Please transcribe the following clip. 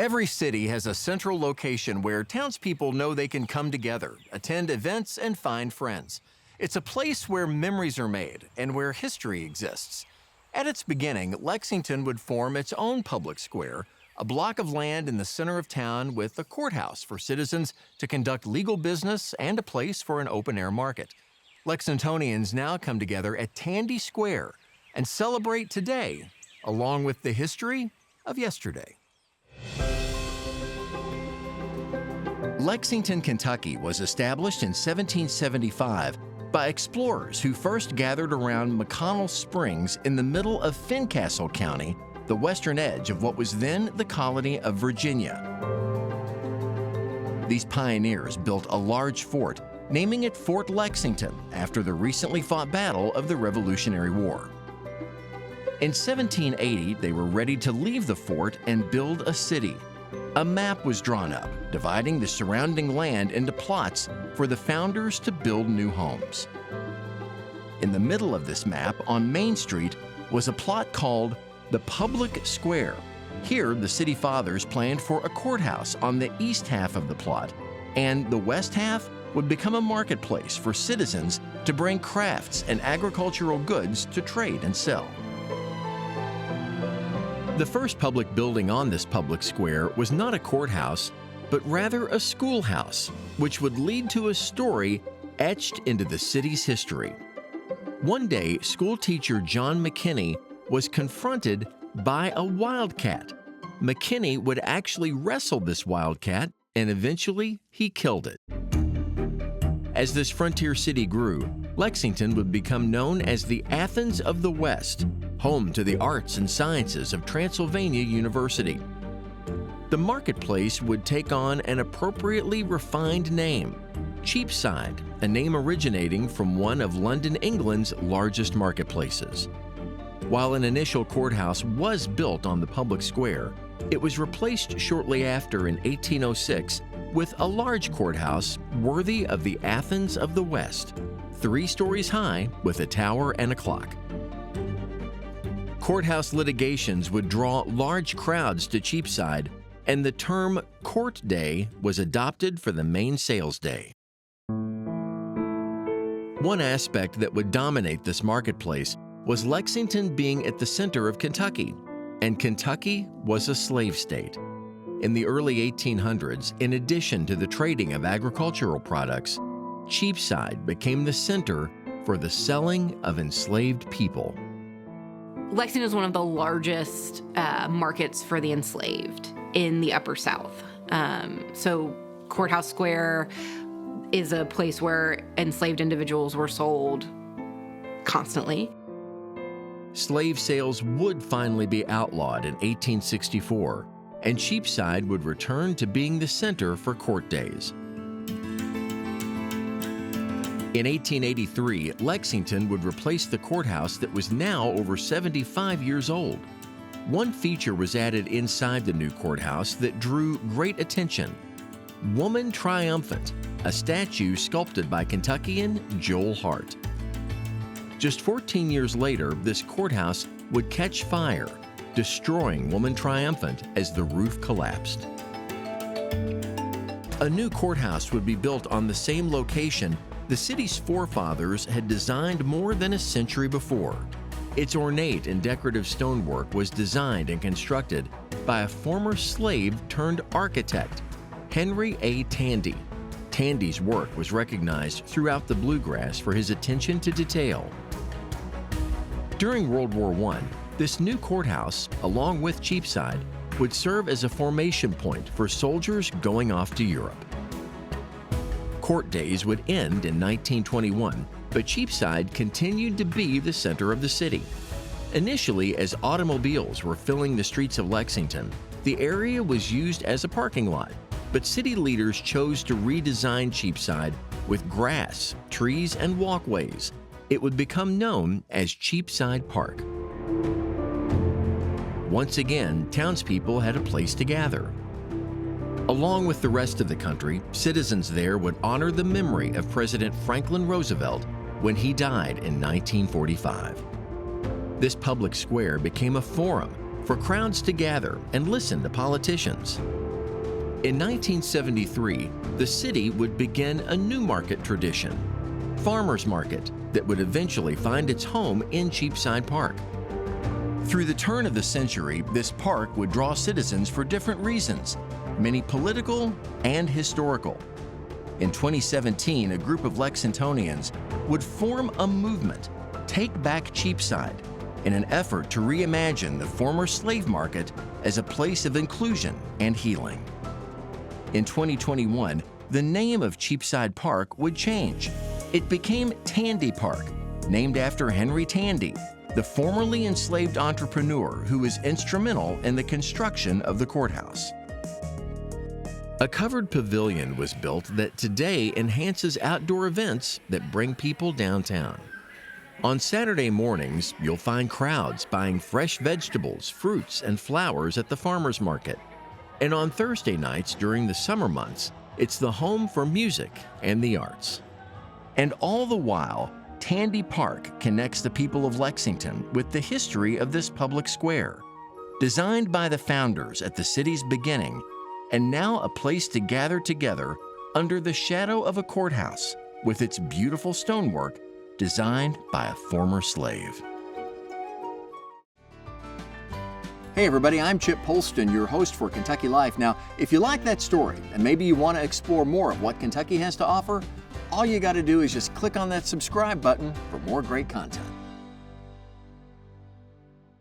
Every city has a central location where townspeople know they can come together, attend events, and find friends. It's a place where memories are made and where history exists. At its beginning, Lexington would form its own public square, a block of land in the center of town with a courthouse for citizens to conduct legal business and a place for an open-air market. Lexingtonians now come together at Tandy Square and celebrate today, along with the history of yesterday. Lexington, Kentucky was established in 1775 by explorers who first gathered around McConnell Springs in the middle of Fincastle County, the western edge of what was then the colony of Virginia. These pioneers built a large fort, naming it Fort Lexington after the recently fought battle of the Revolutionary War. In 1780, they were ready to leave the fort and build a city. A map was drawn up, dividing the surrounding land into plots for the founders to build new homes. In the middle of this map, on Main Street, was a plot called the Public Square. Here, the city fathers planned for a courthouse on the east half of the plot, and the west half would become a marketplace for citizens to bring crafts and agricultural goods to trade and sell. The first public building on this public square was not a courthouse, but rather a schoolhouse, which would lead to a story etched into the city's history. One day, school teacher John McKinney was confronted by a wildcat. McKinney would actually wrestle this wildcat, and eventually he killed it. As this frontier city grew, Lexington would become known as the Athens of the West, home to the arts and sciences of Transylvania University. The marketplace would take on an appropriately refined name, Cheapside, a name originating from one of London, England's largest marketplaces. While an initial courthouse was built on the public square, it was replaced shortly after in 1806 with a large courthouse worthy of the Athens of the West, 3 stories high with a tower and a clock. Courthouse litigations would draw large crowds to Cheapside, and the term Court Day was adopted for the main sales day. One aspect that would dominate this marketplace was Lexington being at the center of Kentucky, and Kentucky was a slave state. In the early 1800s, in addition to the trading of agricultural products, Cheapside became the center for the selling of enslaved people. Lexington is one of the largest markets for the enslaved in the Upper South. So Courthouse Square is a place where enslaved individuals were sold constantly. Slave sales would finally be outlawed in 1864, and Cheapside would return to being the center for court days. In 1883, Lexington would replace the courthouse that was now over 75 years old. One feature was added inside the new courthouse that drew great attention: Woman Triumphant, a statue sculpted by Kentuckian Joel Hart. Just 14 years later, this courthouse would catch fire, destroying Woman Triumphant as the roof collapsed. A new courthouse would be built on the same location the city's forefathers had designed more than a century before. Its ornate and decorative stonework was designed and constructed by a former slave turned architect, Henry A. Tandy. Tandy's work was recognized throughout the Bluegrass for his attention to detail. During World War I, this new courthouse, along with Cheapside, would serve as a formation point for soldiers going off to Europe. Court days would end in 1921, but Cheapside continued to be the center of the city. Initially, as automobiles were filling the streets of Lexington, the area was used as a parking lot, but city leaders chose to redesign Cheapside with grass, trees, and walkways. It would become known as Cheapside Park. Once again, townspeople had a place to gather. Along with the rest of the country, citizens there would honor the memory of President Franklin Roosevelt when he died in 1945. This public square became a forum for crowds to gather and listen to politicians. In 1973, the city would begin a new market tradition, farmers market, that would eventually find its home in Cheapside Park. Through the turn of the century, this park would draw citizens for different reasons, many political and historical. In 2017, a group of Lexingtonians would form a movement, Take Back Cheapside, in an effort to reimagine the former slave market as a place of inclusion and healing. In 2021, the name of Cheapside Park would change. It became Tandy Park, named after Henry Tandy, the formerly enslaved entrepreneur who was instrumental in the construction of the courthouse. A covered pavilion was built that today enhances outdoor events that bring people downtown. On Saturday mornings, you'll find crowds buying fresh vegetables, fruits, and flowers at the farmers market. And on Thursday nights during the summer months, it's the home for music and the arts. And all the while, Tandy Park connects the people of Lexington with the history of this public square. Designed by the founders at the city's beginning, and now a place to gather together under the shadow of a courthouse with its beautiful stonework designed by a former slave. Hey everybody, I'm Chip Polston, your host for Kentucky Life. Now, if you like that story and maybe you want to explore more of what Kentucky has to offer, all you got to do is just click on that subscribe button for more great content.